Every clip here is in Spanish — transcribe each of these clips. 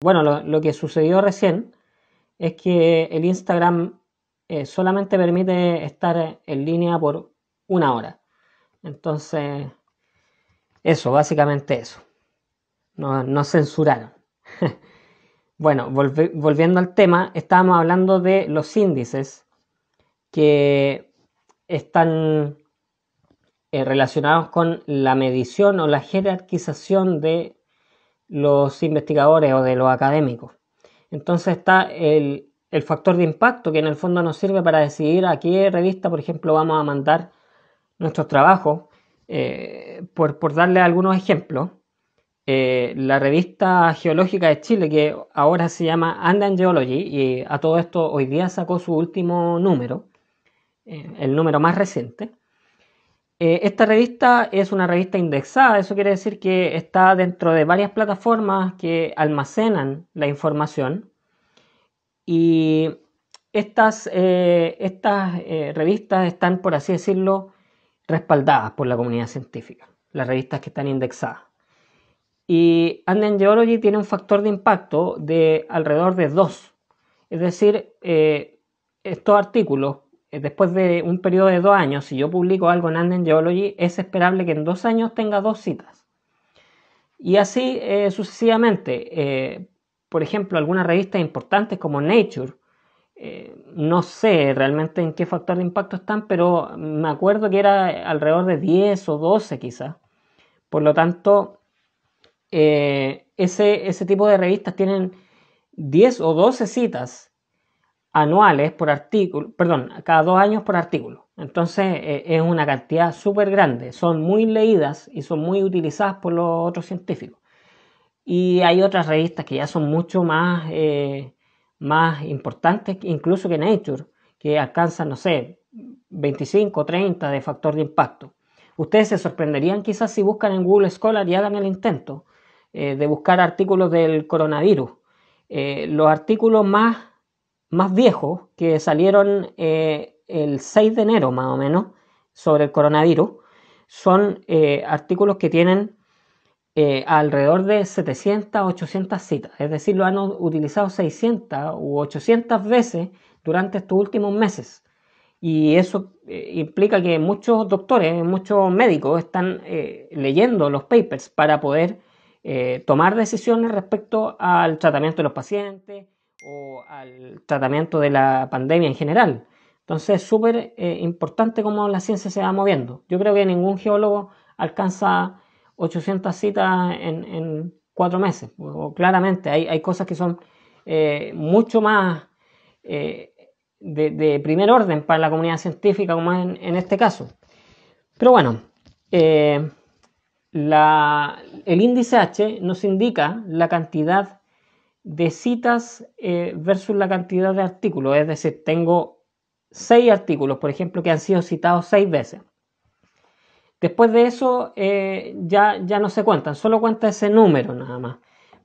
Bueno, lo que sucedió recién es que el Instagram solamente permite estar en línea por 1 hora. Entonces, eso, básicamente eso. No censuraron. Bueno, volviendo al tema, estábamos hablando de los índices que están relacionados con la medición o la jerarquización de los investigadores o de los académicos. Entonces está el factor de impacto, que en el fondo nos sirve para decidir a qué revista, por ejemplo, vamos a mandar nuestros trabajos. Por darle algunos ejemplos, la revista Geológica de Chile, que ahora se llama Andean Geology, y a todo esto hoy día sacó su último número, el número más reciente. Esta revista es una revista indexada, eso quiere decir que está dentro de varias plataformas que almacenan la información, y estas revistas están, por así decirlo, respaldadas por la comunidad científica, las revistas que están indexadas. Y Andean Geology tiene un factor de impacto de alrededor de 2. Es decir, estos artículos, después de un periodo de 2 años, si yo publico algo en Andean Geology, es esperable que en 2 años tenga 2 citas. Y así sucesivamente. Por ejemplo, algunas revistas importantes como Nature, no sé realmente en qué factor de impacto están, pero me acuerdo que era alrededor de 10 o 12 quizás. Por lo tanto, ese tipo de revistas tienen 10 o 12 citas anuales por artículo, perdón, cada 2 años por artículo. Entonces es una cantidad súper grande, son muy leídas y son muy utilizadas por los otros científicos. Y hay otras revistas que ya son mucho más importantes incluso que Nature, que alcanzan, no sé, 25 o 30 de factor de impacto. Ustedes se sorprenderían quizás si buscan en Google Scholar y hagan el intento de buscar artículos del coronavirus. Los artículos más viejos que salieron el 6 de enero más o menos sobre el coronavirus son artículos que tienen alrededor de 700 a 800 citas, es decir, lo han utilizado 600 u 800 veces durante estos últimos meses. Y eso implica que muchos doctores, muchos médicos están leyendo los papers para poder tomar decisiones respecto al tratamiento de los pacientes o al tratamiento de la pandemia en general. Entonces es súper importante cómo la ciencia se va moviendo. Yo creo que ningún geólogo alcanza 800 citas en 4 meses. O claramente hay cosas que son mucho más de primer orden para la comunidad científica, como en este caso. Pero bueno, el índice H nos indica la cantidad de citas versus la cantidad de artículos. Es decir, tengo 6 artículos, por ejemplo, que han sido citados 6 veces. Después de eso ya no se cuentan, solo cuenta ese número nada más,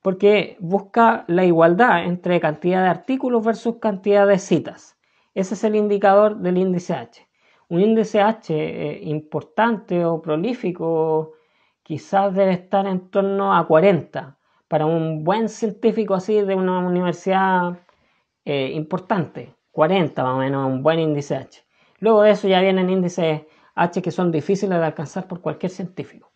porque busca la igualdad entre cantidad de artículos versus cantidad de citas. Ese es el indicador del índice H. Un índice H importante o prolífico quizás debe estar en torno a 40 para un buen científico así de una universidad importante. 40 más o menos, un buen índice H. Luego de eso ya vienen índices H que son difíciles de alcanzar por cualquier científico.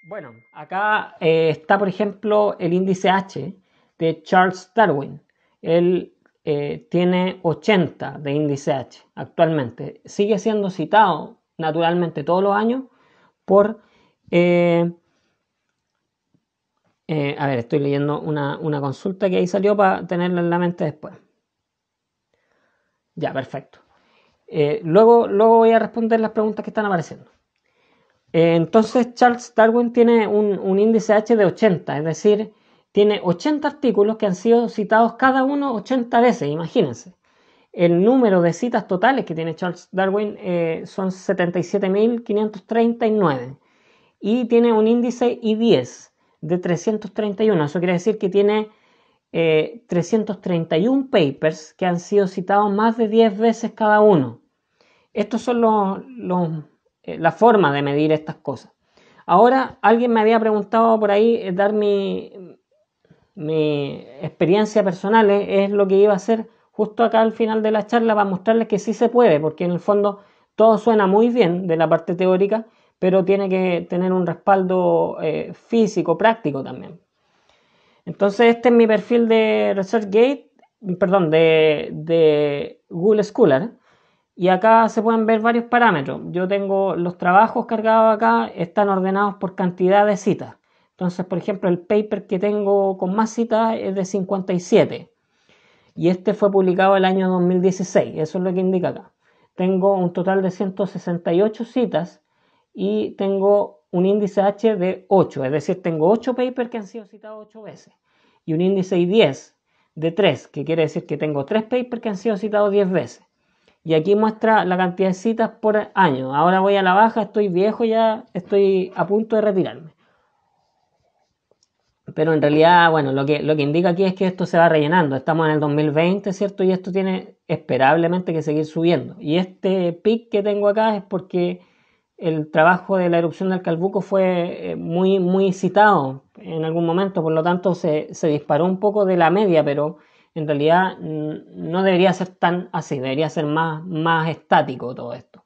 Bueno, acá está por ejemplo el índice H de Charles Darwin. Él tiene 80 de índice H actualmente. Sigue siendo citado naturalmente todos los años por... a ver, estoy leyendo una consulta que ahí salió para tenerla en la mente después. Ya, perfecto. Luego voy a responder las preguntas que están apareciendo. Entonces Charles Darwin tiene un índice H de 80, es decir, tiene 80 artículos que han sido citados cada uno 80 veces, imagínense. El número de citas totales que tiene Charles Darwin son 77.539 y tiene un índice I10 de 331. Eso quiere decir que tiene 331 papers que han sido citados más de 10 veces cada uno. Estos son la forma de medir estas cosas. Ahora, alguien me había preguntado por ahí dar mi experiencia personal, es lo que iba a hacer justo acá al final de la charla para mostrarles que sí se puede, porque en el fondo todo suena muy bien de la parte teórica, pero tiene que tener un respaldo físico, práctico también. Entonces este es mi perfil de ResearchGate, perdón, de Google Scholar. Y acá se pueden ver varios parámetros. Yo tengo los trabajos cargados acá, están ordenados por cantidad de citas. Entonces, por ejemplo, el paper que tengo con más citas es de 57. Y este fue publicado el año 2016. Eso es lo que indica acá. Tengo un total de 168 citas y tengo un índice H de 8. Es decir, tengo 8 papers que han sido citados 8 veces. Y un índice I10 de 3, que quiere decir que tengo 3 papers que han sido citados 10 veces. Y aquí muestra la cantidad de citas por año. Ahora voy a la baja, estoy viejo ya, estoy a punto de retirarme. Pero en realidad, bueno, lo que indica aquí es que esto se va rellenando. Estamos en el 2020, ¿cierto? Y esto tiene esperablemente que seguir subiendo. Y este pic que tengo acá es porque el trabajo de la erupción del Calbuco fue muy citado en algún momento, por lo tanto se disparó un poco de la media, pero en realidad no debería ser tan así, debería ser más estático todo esto.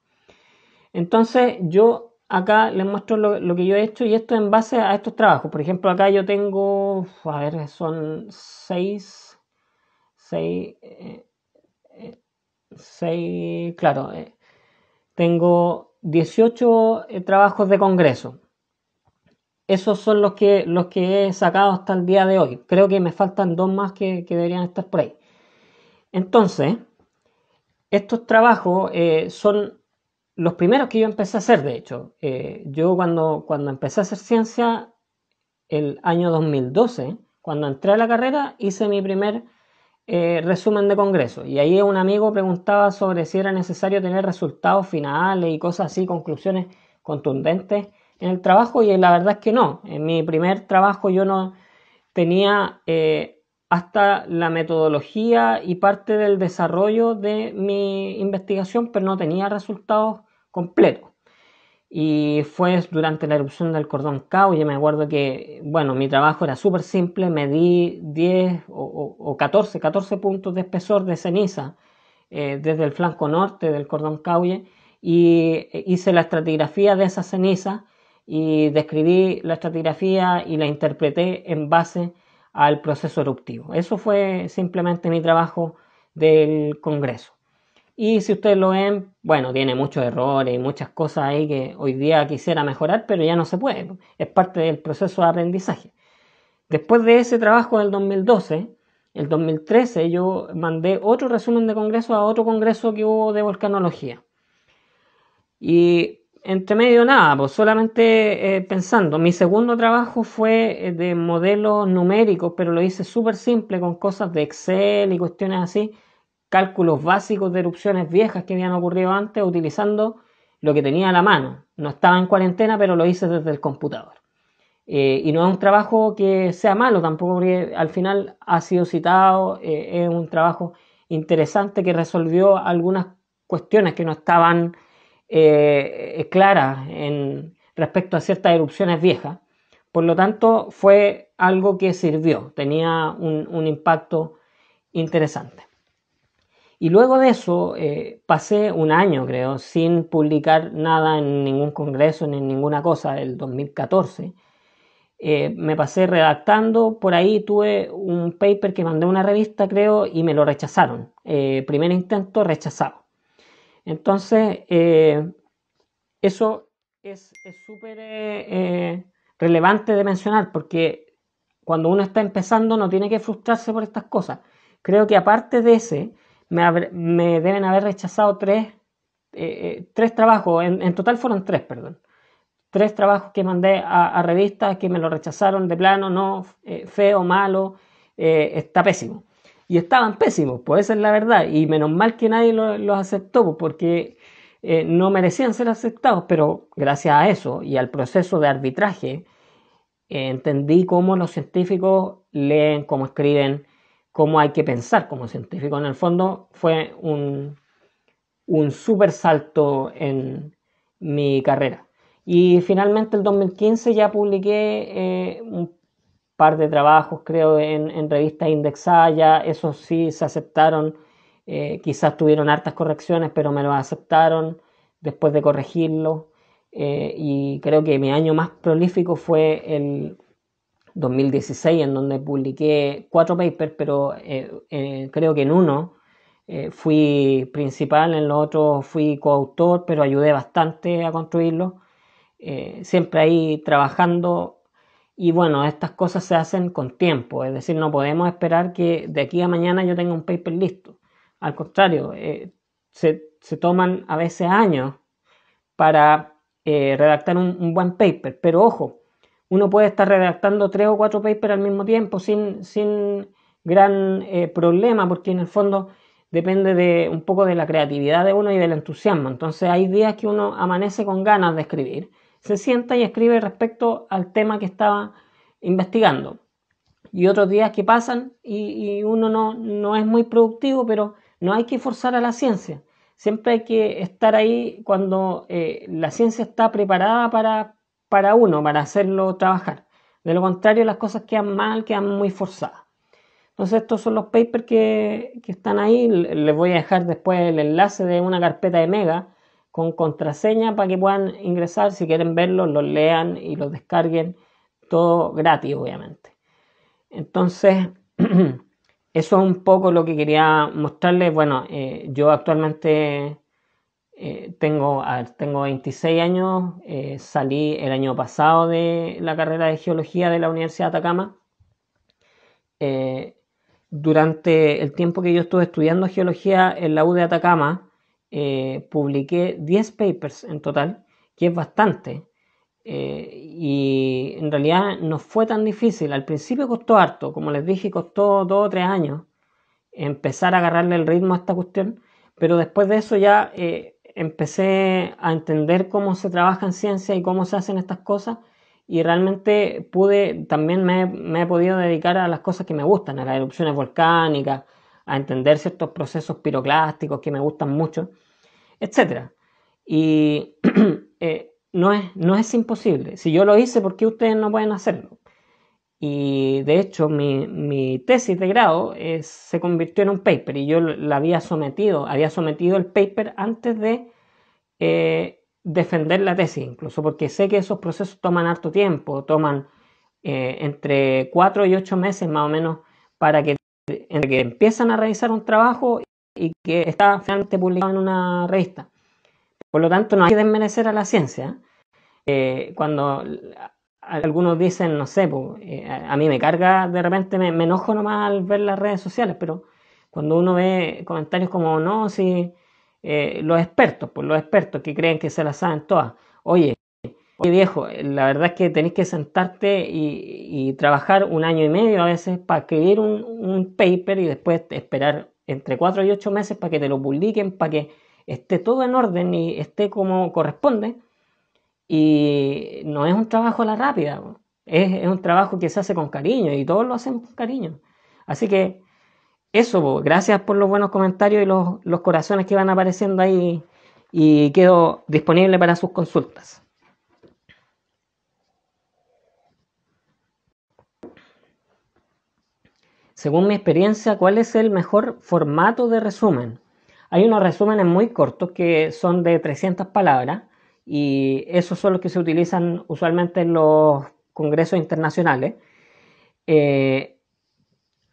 Entonces yo acá les muestro lo que yo he hecho y esto en base a estos trabajos. Por ejemplo, acá yo tengo, a ver, son 6, claro, tengo 18 trabajos de congreso. Esos son los que he sacado hasta el día de hoy. Creo que me faltan 2 más que deberían estar por ahí. Entonces, estos trabajos son los primeros que yo empecé a hacer, de hecho. Yo cuando empecé a hacer ciencia, el año 2012, cuando entré a la carrera, hice mi primer resumen de congreso. Y ahí un amigo preguntaba sobre si era necesario tener resultados finales y cosas así, conclusiones contundentes en el trabajo. Y la verdad es que no. En mi primer trabajo yo no tenía hasta la metodología y parte del desarrollo de mi investigación, pero no tenía resultados completos. Y fue durante la erupción del cordón Cauye, me acuerdo que, bueno, mi trabajo era súper simple, medí 10 o 14 puntos de espesor de ceniza desde el flanco norte del cordón Cauye y hice la estratigrafía de esa ceniza y describí la estratigrafía y la interpreté en base al proceso eruptivo. Eso fue simplemente mi trabajo del Congreso. Y si ustedes lo ven, bueno, tiene muchos errores y muchas cosas ahí que hoy día quisiera mejorar, pero ya no se puede. Es parte del proceso de aprendizaje. Después de ese trabajo del 2012, el 2013 yo mandé otro resumen de congreso a otro congreso que hubo de volcanología. Y entre medio nada, pues solamente pensando. Mi segundo trabajo fue de modelos numéricos, pero lo hice súper simple con cosas de Excel y cuestiones así, cálculos básicos de erupciones viejas que habían ocurrido antes utilizando lo que tenía a la mano. No estaba en cuarentena, pero lo hice desde el computador. Y no es un trabajo que sea malo tampoco, porque al final ha sido citado, es un trabajo interesante que resolvió algunas cuestiones que no estaban claras respecto a ciertas erupciones viejas. Por lo tanto, fue algo que sirvió, tenía un impacto interesante. Y luego de eso pasé un año, creo, sin publicar nada en ningún congreso ni en ninguna cosa, el 2014. Me pasé redactando, por ahí tuve un paper que mandé a una revista, creo, y me lo rechazaron. Primer intento rechazado. Entonces, eso es súper relevante de mencionar porque cuando uno está empezando no tiene que frustrarse por estas cosas. Creo que aparte de ese, me deben haber rechazado tres trabajos, en total fueron tres, perdón. Tres trabajos que mandé a revistas que me lo rechazaron de plano, no, feo, malo, está pésimo. Y estaban pésimos, pues esa es la verdad. Y menos mal que nadie los aceptó, porque no merecían ser aceptados, pero gracias a eso y al proceso de arbitraje, entendí cómo los científicos leen, cómo escriben, cómo hay que pensar como científico. En el fondo fue un súper salto en mi carrera. Y finalmente el 2015 ya publiqué un par de trabajos, creo, en revistas indexadas, ya esos sí se aceptaron, quizás tuvieron hartas correcciones, pero me los aceptaron después de corregirlo. Y creo que mi año más prolífico fue el 2016, en donde publiqué 4 papers, pero creo que en uno fui principal, en los otros fui coautor, pero ayudé bastante a construirlo. Siempre ahí trabajando. Y bueno, estas cosas se hacen con tiempo, es decir, no podemos esperar que de aquí a mañana yo tenga un paper listo. Al contrario, se toman a veces años para redactar un buen paper, pero ojo, uno puede estar redactando 3 o 4 papers al mismo tiempo sin gran problema, porque en el fondo depende de un poco de la creatividad de uno y del entusiasmo. Entonces hay días que uno amanece con ganas de escribir, se sienta y escribe respecto al tema que estaba investigando. Y otros días que pasan y uno no es muy productivo, pero no hay que forzar a la ciencia. Siempre hay que estar ahí cuando la ciencia está preparada para uno, para hacerlo trabajar. De lo contrario, las cosas quedan mal, quedan muy forzadas. Entonces estos son los papers que están ahí. Les voy a dejar después el enlace de una carpeta de Mega con contraseña para que puedan ingresar. Si quieren verlos, los lean y los descarguen. Todo gratis, obviamente. Entonces, eso es un poco lo que quería mostrarles. Bueno, yo actualmente tengo 26 años. Salí el año pasado de la carrera de geología de la Universidad de Atacama. Durante el tiempo que yo estuve estudiando geología en la U de Atacama, publiqué 10 papers en total, que es bastante. Y en realidad no fue tan difícil. Al principio costó harto, como les dije, costó 2 o 3 años empezar a agarrarle el ritmo a esta cuestión, pero después de eso ya empecé a entender cómo se trabaja en ciencia y cómo se hacen estas cosas, y realmente también me he podido dedicar a las cosas que me gustan, a las erupciones volcánicas, a entender ciertos procesos piroclásticos que me gustan mucho, etcétera. Y no es imposible. Si yo lo hice, ¿por qué ustedes no pueden hacerlo? Y de hecho, mi tesis de grado se convirtió en un paper y yo la había sometido el paper antes de defender la tesis, incluso porque sé que esos procesos toman harto tiempo, toman entre 4 y 8 meses más o menos para entre que empiezan a revisar un trabajo y que está finalmente publicado en una revista. Por lo tanto, no hay que desmerecer a la ciencia. Cuando algunos dicen, no sé, pues, a mí me carga, de repente me enojo nomás al ver las redes sociales, pero cuando uno ve comentarios como, no, si los expertos, pues los expertos que creen que se las saben todas, oye viejo, la verdad es que tenés que sentarte y trabajar 1 año y medio a veces para escribir un paper y después esperar entre 4 y 8 meses para que te lo publiquen, para que esté todo en orden y esté como corresponde. Y no es un trabajo a la rápida, es un trabajo que se hace con cariño y todos lo hacen con cariño. Así que eso, gracias por los buenos comentarios y los corazones que van apareciendo ahí, y quedo disponible para sus consultas. Según mi experiencia, ¿cuál es el mejor formato de resumen? Hay unos resúmenes muy cortos que son de 300 palabras y esos son los que se utilizan usualmente en los congresos internacionales.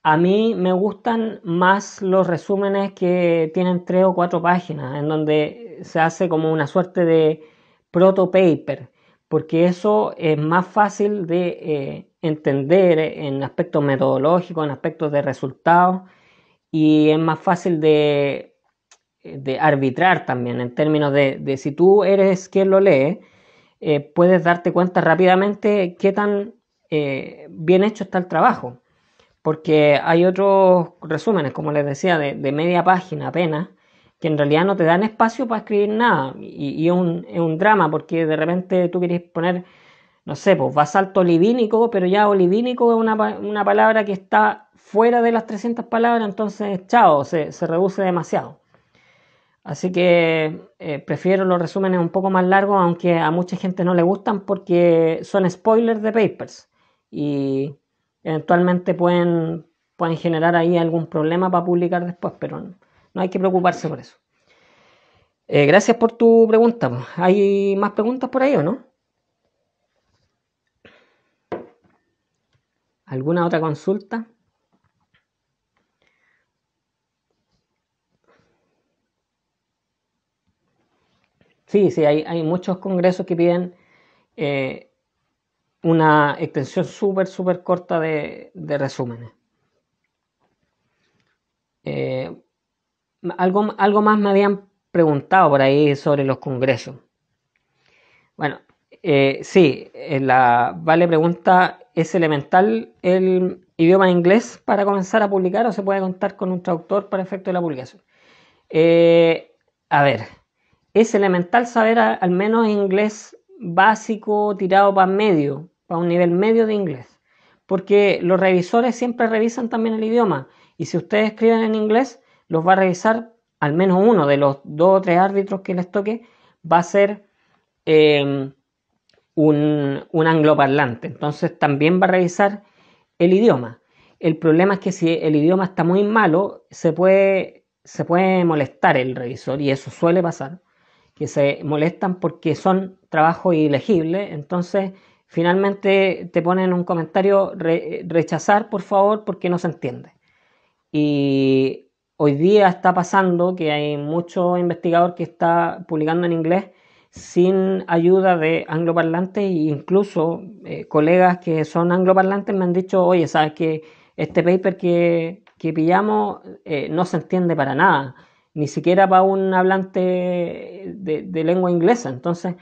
A mí me gustan más los resúmenes que tienen 3 o 4 páginas, en donde se hace como una suerte de proto-paper, porque eso es más fácil de entender en aspectos metodológicos, en aspectos de resultados, y es más fácil de arbitrar también en términos de si tú eres quien lo lee, puedes darte cuenta rápidamente qué tan bien hecho está el trabajo. Porque hay otros resúmenes, como les decía, de media página apenas, que en realidad no te dan espacio para escribir nada. Y es un drama, porque de repente tú quieres poner, no sé, pues basalto olivínico, pero ya olivínico es una palabra que está fuera de las 300 palabras, entonces, chao, se reduce demasiado. Así que prefiero los resúmenes un poco más largos, aunque a mucha gente no le gustan porque son spoilers de papers y eventualmente pueden generar ahí algún problema para publicar después, pero no hay que preocuparse por eso. Gracias por tu pregunta. ¿Hay más preguntas por ahí o no? ¿Alguna otra consulta? Sí, sí, hay muchos congresos que piden eh, una extensión súper, súper corta de resúmenes. Eh, algo más me habían preguntado por ahí sobre los congresos. Bueno, sí, la Vale pregunta, ¿es elemental el idioma inglés para comenzar a publicar o se puede contar con un traductor para efecto de la publicación? A ver, es elemental saber al menos inglés básico tirado para medio, para un nivel medio de inglés, porque los revisores siempre revisan también el idioma y si ustedes escriben en inglés, los va a revisar al menos uno de los dos o tres árbitros que les toque, va a ser eh, un angloparlante, entonces también va a revisar el idioma. El problema es que si el idioma está muy malo, se puede molestar el revisor y eso suele pasar, que se molestan porque son trabajos ilegibles, entonces finalmente te ponen un comentario rechazar por favor porque no se entiende. Y hoy día está pasando que hay mucho investigador que está publicando en inglés sin ayuda de angloparlantes e incluso colegas que son angloparlantes me han dicho, oye, sabes que este paper que pillamos no se entiende para nada, ni siquiera para un hablante de lengua inglesa. Entonces,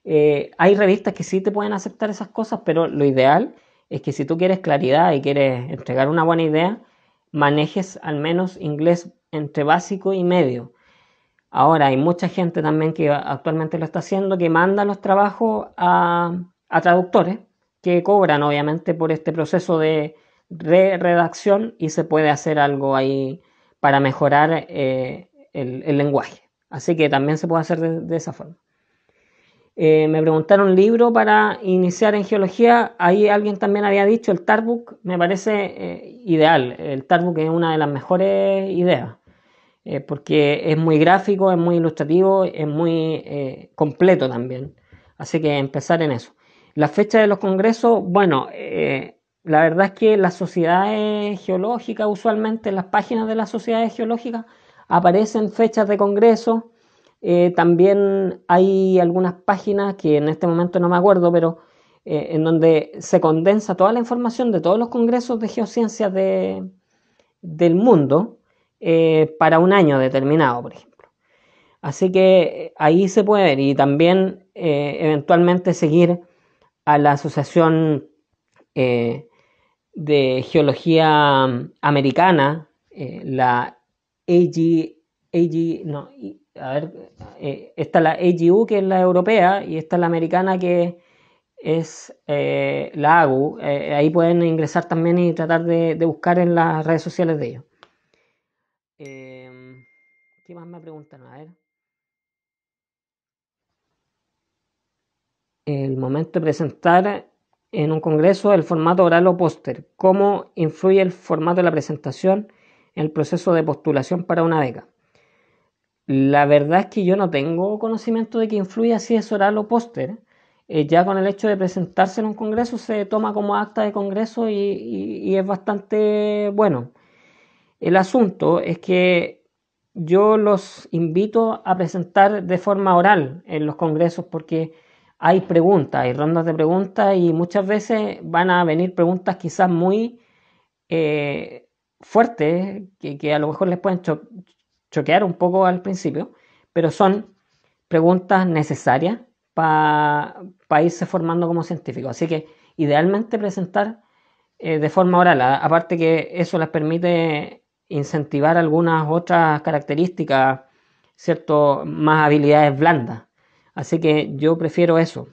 hay revistas que sí te pueden aceptar esas cosas, pero lo ideal es que si tú quieres claridad y quieres entregar una buena idea, manejes al menos inglés entre básico y medio. Ahora, hay mucha gente también que actualmente lo está haciendo, que manda los trabajos a traductores, que cobran obviamente por este proceso de redacción y se puede hacer algo ahí para mejorar el lenguaje. Así que también se puede hacer de esa forma. Me preguntaron libro para iniciar en geología. Ahí alguien también había dicho el Tarbuk. Me parece ideal. El Tarbuk es una de las mejores ideas. Porque es muy gráfico, es muy ilustrativo, es muy completo también. Así que empezar en eso. La fecha de los congresos, bueno, la verdad es que las sociedades geológicas, usualmente en las páginas de las sociedades geológicas aparecen fechas de congreso. También hay algunas páginas que en este momento no me acuerdo, pero en donde se condensa toda la información de todos los congresos de geociencias del mundo para un año determinado, por ejemplo. Así que ahí se puede ver y también eventualmente seguir a la Asociación de Geología Americana, la no, a ver, está la AGU, que es la europea, y está la americana, que es la AGU. Ahí pueden ingresar también y tratar de buscar en las redes sociales de ellos. ¿Qué más me preguntan? A ver. El momento de presentar en un congreso el formato oral o póster. ¿Cómo influye el formato de la presentación en el proceso de postulación para una beca? La verdad es que yo no tengo conocimiento de que influya si es oral o póster. Ya con el hecho de presentarse en un congreso se toma como acta de congreso y es bastante bueno. El asunto es que yo los invito a presentar de forma oral en los congresos porque hay preguntas, hay rondas de preguntas y muchas veces van a venir preguntas quizás muy eh, fuertes que a lo mejor les pueden choquear un poco al principio, pero son preguntas necesarias para irse formando como científico. Así que idealmente presentar de forma oral, aparte que eso les permite incentivar algunas otras características, ¿cierto? Más habilidades blandas. Así que yo prefiero eso.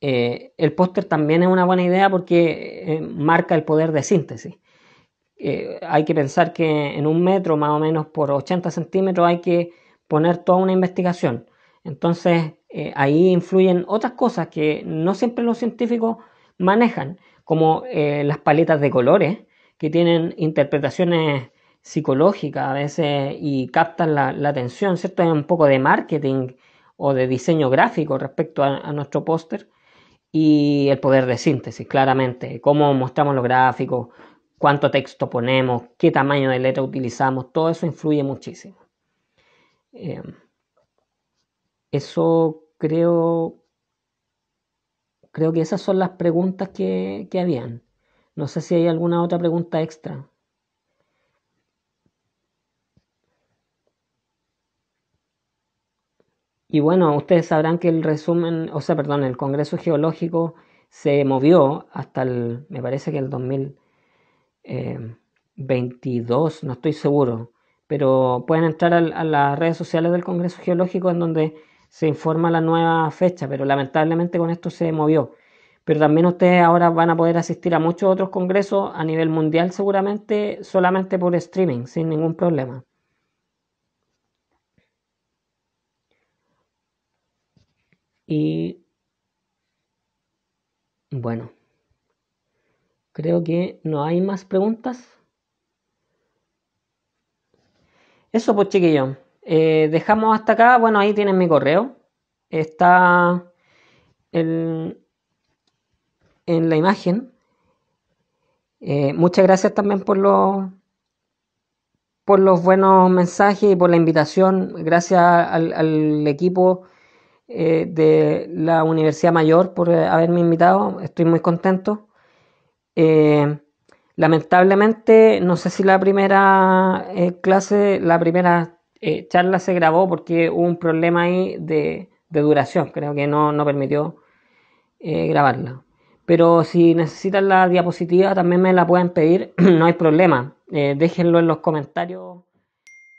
El póster también es una buena idea porque marca el poder de síntesis. Hay que pensar que en un metro más o menos por 80 centímetros hay que exponer toda una investigación. Entonces, ahí influyen otras cosas que no siempre los científicos manejan, como las paletas de colores, que tienen interpretaciones psicológicas a veces y captan la atención, ¿cierto? Hay un poco de marketing o de diseño gráfico respecto a nuestro póster y el poder de síntesis, claramente, cómo mostramos los gráficos, cuánto texto ponemos, qué tamaño de letra utilizamos, todo eso influye muchísimo. Eso creo que esas son las preguntas que habían. No sé si hay alguna otra pregunta extra. Y bueno, ustedes sabrán que el resumen, o sea, perdón, el Congreso Geológico se movió hasta me parece que el 2022, no estoy seguro, pero pueden entrar a las redes sociales del Congreso Geológico en donde se informa la nueva fecha, pero lamentablemente con esto se movió. Pero también ustedes ahora van a poder asistir a muchos otros congresos a nivel mundial seguramente solamente por streaming, sin ningún problema. Y bueno, creo que no hay más preguntas. Eso pues chiquillos, dejamos hasta acá. Bueno, ahí tienen mi correo. Está en, en la imagen. Muchas gracias también por los buenos mensajes y por la invitación. Gracias al equipo de la Universidad Mayor por haberme invitado. Estoy muy contento. Eh, Lamentablemente, no sé si la primera clase, la primera charla se grabó porque hubo un problema ahí de duración. Creo que no permitió grabarla. Pero si necesitan la diapositiva, también me la pueden pedir, no hay problema. Déjenlo en los comentarios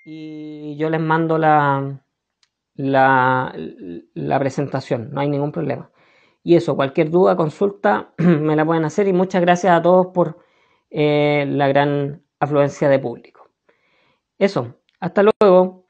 y yo les mando la, la presentación, no hay ningún problema. Y eso, cualquier duda, consulta, me la pueden hacer y muchas gracias a todos por la gran afluencia de público. Eso, hasta luego.